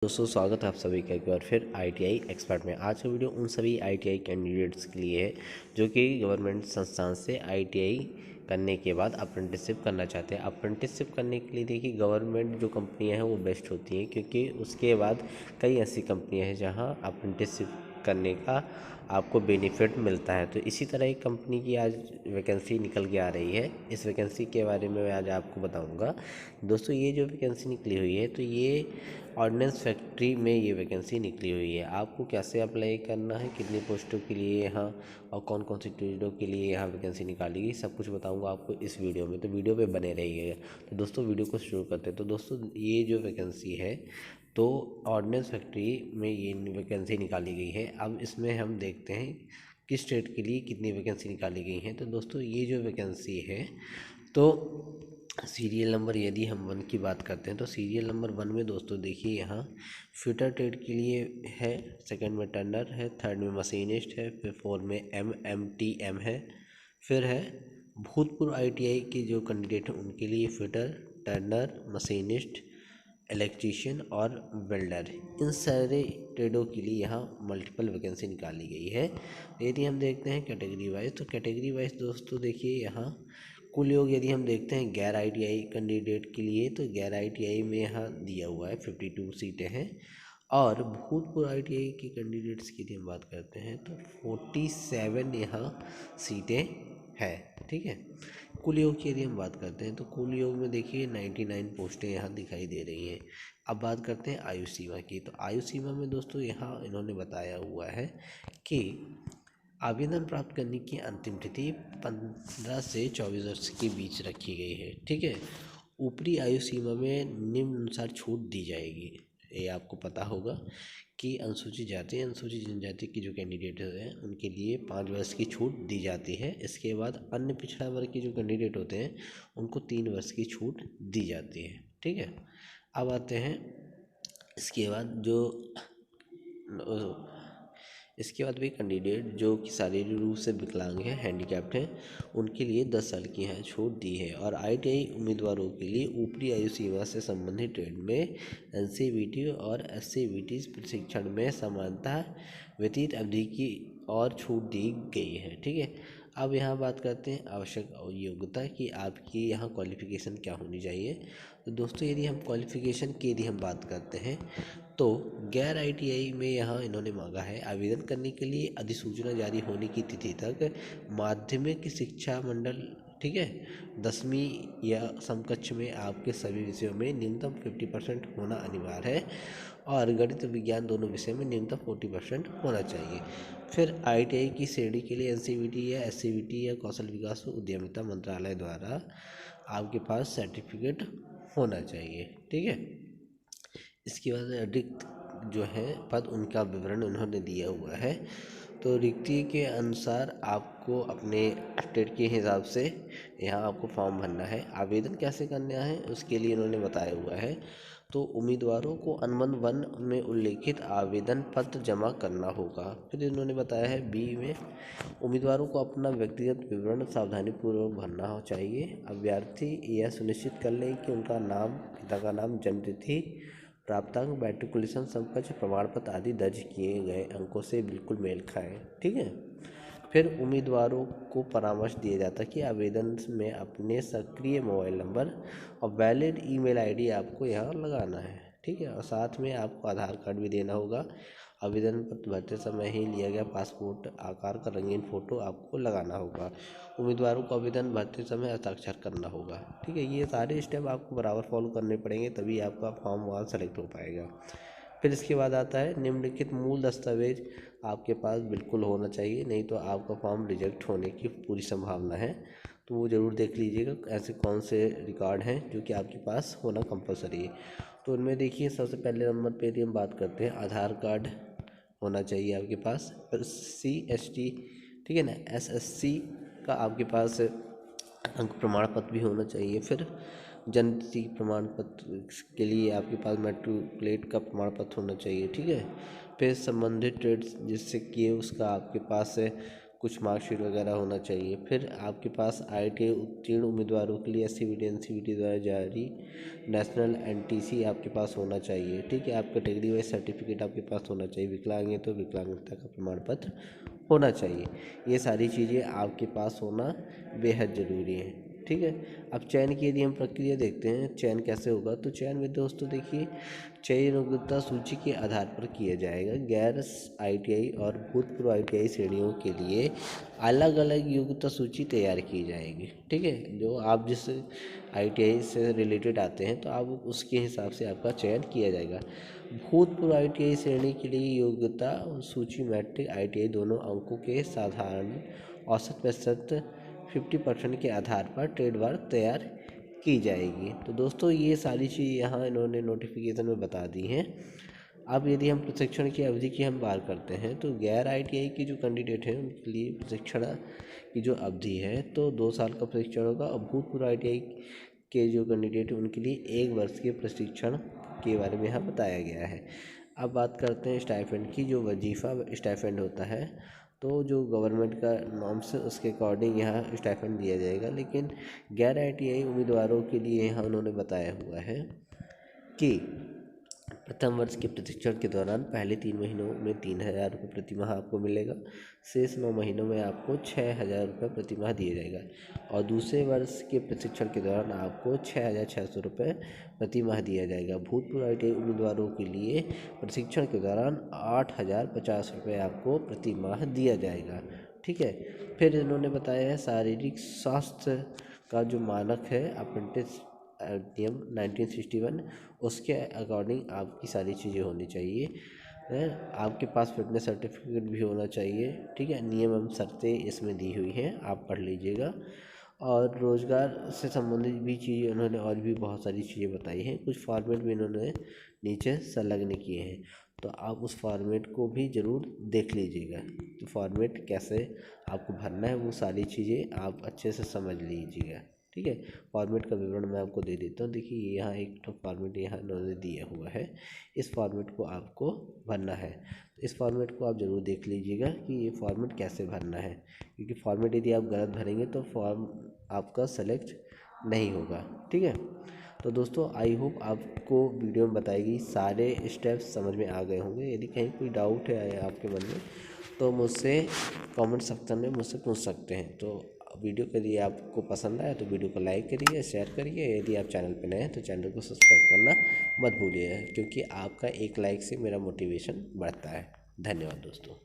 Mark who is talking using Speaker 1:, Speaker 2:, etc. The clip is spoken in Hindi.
Speaker 1: दोस्तों स्वागत है आप सभी का एक बार फिर आईटीआई एक्सपर्ट में। आज का वीडियो उन सभी आईटीआई कैंडिडेट्स के लिए है जो कि गवर्नमेंट संस्थान से आईटीआई करने के बाद अप्रेंटिसशिप करना चाहते हैं। अप्रेंटिसशिप करने के लिए देखिए गवर्नमेंट जो कंपनियां हैं वो बेस्ट होती हैं, क्योंकि उसके बाद कई ऐसी कंपनियां हैं जहां अप्रेंटिसशिप करने का आपको बेनिफिट मिलता है। तो इसी तरह एक कंपनी की आज वैकेंसी निकल के आ रही है। इस वैकेंसी के बारे में मैं आज आपको बताऊंगा। दोस्तों ये जो वैकेंसी निकली हुई है तो ये ऑर्डिनेंस फैक्ट्री में ये वैकेंसी निकली हुई है। आपको कैसे अप्लाई करना है, कितनी पोस्टों के लिए यहाँ और कौन कौन सी ट्रेडों के लिए यहाँ वैकेंसी निकाली गई, सब कुछ बताऊंगा आपको इस वीडियो में। तो वीडियो पे बने रहिएगा। तो दोस्तों वीडियो को शुरू करते हैं। तो दोस्तों ये जो वैकेंसी है तो ऑर्डिनेंस फैक्ट्री में ये वैकेंसी निकाली गई है। अब इसमें हम देखते हैं किस स्टेट के लिए कितनी वैकेंसी निकाली गई है। तो दोस्तों ये जो वैकेंसी है तो सीरियल नंबर यदि हम 1 की बात करते हैं तो सीरियल नंबर 1 में दोस्तों देखिए यहाँ फिटर ट्रेड के लिए है, सेकंड में टर्नर है, थर्ड में मशीनिस्ट है, फिर 4 में MMTM है, फिर है भूतपूर्व आईटीआई के जो कैंडिडेट हैं उनके लिए फिटर, टर्नर, मशीनिस्ट, इलेक्ट्रीशियन और वेल्डर, इन सारे ट्रेडों के लिए यहाँ मल्टीपल वैकेंसी निकाली गई है। यदि हम देखते हैं कैटेगरी वाइज तो कैटेगरी वाइज दोस्तों देखिए यहाँ कुल योग यदि हम देखते हैं गैर आईटीआई कैंडिडेट के लिए तो गैर आईटीआई में यहाँ दिया हुआ है 52 सीटें हैं, और भूतपूर्व आईटीआई के कैंडिडेट्स की यदि हम बात करते हैं तो 47 यहाँ सीटें हैं। ठीक है, कुल योग की यदि हम बात करते हैं तो कुल योग में देखिए 99 पोस्टें यहाँ दिखाई दे रही हैं। अब बात करते हैं आयु सीमा की। तो आयु सीमा में दोस्तों यहाँ इन्होंने बताया हुआ है कि आवेदन प्राप्त करने की अंतिम तिथि 15 से 24 वर्ष के बीच रखी गई है। ठीक है, ऊपरी आयु सीमा में निम्न अनुसार छूट दी जाएगी। ये आपको पता होगा कि अनुसूचित जाति अनुसूचित जनजाति की जो कैंडिडेट हैं उनके लिए 5 वर्ष की छूट दी जाती है। इसके बाद अन्य पिछड़ा वर्ग के जो कैंडिडेट होते हैं उनको 3 वर्ष की छूट दी जाती है। ठीक है, अब आते हैं इसके बाद इसके बाद भी कैंडिडेट जो कि शारीरिक रूप से विकलांग हैं, हैंडीकैप्ड हैं, उनके लिए 10 साल की यहाँ छूट दी है। और आईटीआई उम्मीदवारों के लिए ऊपरी आयु सीमा से संबंधित ट्रेड में एनसीवीटी और एससीवीटी प्रशिक्षण में समानता व्यतीत अवधि की और छूट दी गई है। ठीक है, अब यहाँ बात करते हैं आवश्यक योग्यता कि आपकी यहाँ क्वालिफ़िकेशन क्या होनी चाहिए। तो दोस्तों यदि हम क्वालिफ़िकेशन की यदि हम बात करते हैं तो गैर आईटीआई में यहाँ इन्होंने मांगा है आवेदन करने के लिए अधिसूचना जारी होने की तिथि तक माध्यमिक शिक्षा मंडल, ठीक है, 10वीं या समकक्ष में आपके सभी विषयों में न्यूनतम 50% होना अनिवार्य है, और गणित विज्ञान दोनों विषय में न्यूनतम 40% होना चाहिए। फिर आईटीआई की श्रेणी के लिए एनसीवीटी या एससीवीटी या कौशल विकास व उद्यमिता मंत्रालय द्वारा आपके पास सर्टिफिकेट होना चाहिए। ठीक है, इसके बाद रिक्त जो है पद उनका विवरण उन्होंने दिया हुआ है। तो रिक्ति के अनुसार आपको अपने स्टेट के हिसाब से यहाँ आपको फॉर्म भरना है। आवेदन कैसे करना है उसके लिए इन्होंने बताया हुआ है। तो उम्मीदवारों को अनुबंध 1 में उल्लेखित आवेदन पत्र जमा करना होगा। फिर इन्होंने बताया है बी में उम्मीदवारों को अपना व्यक्तिगत विवरण सावधानीपूर्वक भरना चाहिए। अभ्यर्थी यह सुनिश्चित कर लें कि उनका नाम, पिता का नाम, जन्मतिथि, प्राप्तांक, मैट्रिकुलेशन समकक्ष प्रमाण पत्र आदि दर्ज किए गए अंकों से बिल्कुल मेल खाएं। ठीक है, फिर उम्मीदवारों को परामर्श दिया जाता है कि आवेदन में अपने सक्रिय मोबाइल नंबर और वैलिड ईमेल आईडी आपको यहाँ लगाना है। ठीक है, और साथ में आपको आधार कार्ड भी देना होगा। आवेदन पत्र भरते समय ही लिया गया पासपोर्ट आकार का रंगीन फ़ोटो आपको लगाना होगा। उम्मीदवारों को आवेदन भरते समय हस्ताक्षर करना होगा। ठीक है, ये सारे स्टेप आपको बराबर फॉलो करने पड़ेंगे, तभी आपका फॉर्म वहाँ सेलेक्ट हो पाएगा। फिर इसके बाद आता है निम्नलिखित मूल दस्तावेज आपके पास बिल्कुल होना चाहिए, नहीं तो आपका फॉर्म रिजेक्ट होने की पूरी संभावना है। तो वो ज़रूर देख लीजिएगा ऐसे कौन से रिकॉर्ड हैं जो कि आपके पास होना कंपलसरी है। तो उनमें देखिए सबसे पहले नंबर पे यदि हम बात करते हैं आधार कार्ड होना चाहिए आपके पास, SC ST, ठीक है ना, SSC का आपके पास अंक प्रमाण पत्र भी होना चाहिए। फिर जन्मतिथि प्रमाण पत्र के लिए आपके पास मैट्रिकुलेट का प्रमाण पत्र होना चाहिए। ठीक है, फिर संबंधित ट्रेड जिससे किए उसका आपके पास कुछ मार्कशीट वगैरह होना चाहिए। फिर आपके पास ITI उत्तीर्ण उम्मीदवारों के लिए SCVT NCVT द्वारा जारी नेशनल NTC आपके पास होना चाहिए। ठीक है, आप कैटेगरी वाइज सर्टिफिकेट आपके पास होना चाहिए। विकलांग है तो विकलांगता का प्रमाण पत्र होना चाहिए। ये सारी चीज़ें आपके पास होना बेहद ज़रूरी है। ठीक है, अब चयन की यदि हम प्रक्रिया देखते हैं, चयन कैसे होगा, तो चयन में दोस्तों देखिए, चयन योग्यता सूची के आधार पर किया जाएगा। गैर ITI और भूतपूर्व ITI श्रेणियों के लिए अलग अलग योग्यता सूची तैयार की जाएगी। ठीक है, जो आप जिस ITI से रिलेटेड आते हैं तो आप उसके हिसाब से आपका चयन किया जाएगा। भूतपूर्व ITI श्रेणी के लिए योग्यता सूची मैट्रिक ITI दोनों अंकों के साधारण औसत प्रतिशत 50% के आधार पर ट्रेडवार तैयार की जाएगी। तो दोस्तों ये सारी चीज़ यहाँ इन्होंने नोटिफिकेशन में बता दी हैं। अब यदि हम प्रशिक्षण की अवधि की हम बात करते हैं तो गैर ITI के जो कैंडिडेट हैं उनके लिए प्रशिक्षण की जो अवधि है तो 2 साल का प्रशिक्षण होगा। और भूतपूर्व ITI के जो कैंडिडेट हैं उनके लिए 1 वर्ष के प्रशिक्षण के बारे में यहाँ बताया गया है। अब बात करते हैं स्टाइपेंड की। जो वजीफ़ा स्टाइपेंड होता है तो जो गवर्नमेंट का नॉर्म्स है उसके अकॉर्डिंग यहाँ स्टाइपेंड दिया जाएगा। लेकिन गैर ITI उम्मीदवारों के लिए यहाँ उन्होंने बताया हुआ है कि प्रथम वर्ष के प्रशिक्षण के दौरान पहले 3 महीनों में 3,000 रुपये प्रति माह आपको मिलेगा। शेष 9 महीनों में आपको 6,000 रुपये प्रति माह दिया जाएगा। और दूसरे वर्ष के प्रशिक्षण के दौरान आपको 6,600 रुपये प्रति माह दिया जाएगा। भूतपूर्व ITI उम्मीदवारों के लिए प्रशिक्षण के दौरान 8,050 रुपये आपको प्रति माह दिया जाएगा। ठीक है, फिर इन्होंने बताया है शारीरिक स्वास्थ्य का जो मानक है अप्रेंटिस नियम 1961 उसके अकॉर्डिंग आपकी सारी चीज़ें होनी चाहिए। आपके पास फिटनेस सर्टिफिकेट भी होना चाहिए। ठीक है, नियम एवं शर्तें इसमें दी हुई हैं, आप पढ़ लीजिएगा। और रोज़गार से संबंधित भी चीज़ें उन्होंने और भी बहुत सारी चीज़ें बताई हैं। कुछ फॉर्मेट भी इन्होंने नीचे संलग्न किए हैं तो आप उस फॉर्मेट को भी ज़रूर देख लीजिएगा। तो फॉर्मेट कैसे आपको भरना है वो सारी चीज़ें आप अच्छे से समझ लीजिएगा। ठीक है, फॉर्मेट का विवरण मैं आपको दे देता हूँ। देखिए यहाँ एक तो फॉर्मेट यहाँ इन्होंने दिया हुआ है, इस फॉर्मेट को आपको भरना है। इस फॉर्मेट को आप ज़रूर देख लीजिएगा कि ये फॉर्मेट कैसे भरना है, क्योंकि फॉर्मेट यदि आप गलत भरेंगे तो फॉर्म आपका सेलेक्ट नहीं होगा। ठीक है, तो दोस्तों आई होप आपको वीडियो में बताई गई सारे स्टेप्स समझ में आ गए होंगे। यदि कहीं कोई डाउट है आपके मन में तो मुझसे कमेंट सेक्शन में मुझसे पूछ सकते हैं। तो वीडियो के लिए आपको पसंद आया तो वीडियो को लाइक करिए, शेयर करिए। यदि आप चैनल पर नए हैं तो चैनल को सब्सक्राइब करना मत भूलिएगा, क्योंकि आपका एक लाइक से मेरा मोटिवेशन बढ़ता है। धन्यवाद दोस्तों।